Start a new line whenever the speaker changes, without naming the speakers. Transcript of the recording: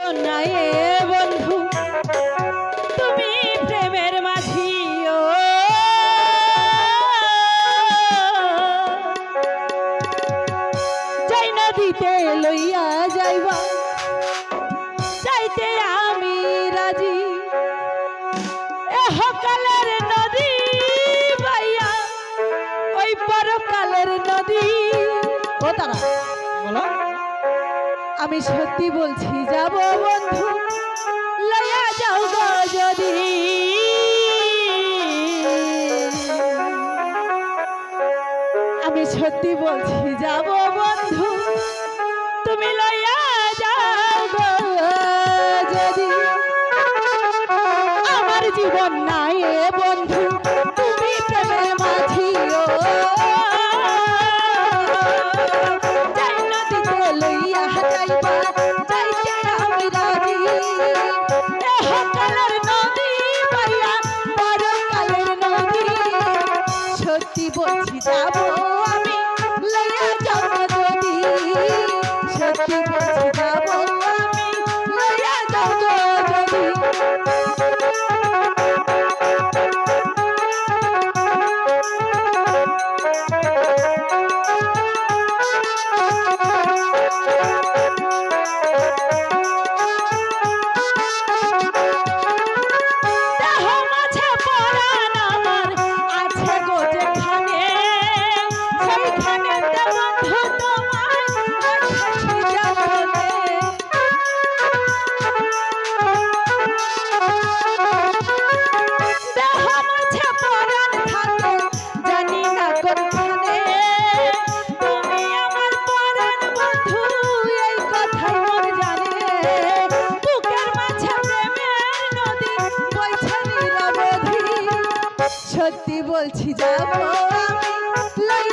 জীবন নাই এ বন্ধু তুমি প্রেমের মাঝি ও যাই নদীতে লইয়া যাইবা যাইতে আমি রাজি এহকালের নদী ভাইয়া ওই পরকালের নদী ও তারা বলো আমি সত্যি বলছি যাব বন্ধু লইয়া যাও গো যদি আমি সত্যি বলছি যাব বন্ধু তুমি লইয়া যাও গো যদি আমার জীবন নাই এ বন্ধু তুমি প্রেমের মাঝি ও যাই নদীতে লইয়া যাইবা যাইতে আমি রাজি এহকালের নদী ভাইয়া পরকালের নদী সত্যি বলছি যাব আমি লইয়া যাও যদি সত্যি বলছি যাব আমি লইয়া যাও যদি সত্যি বলছি যাব আমি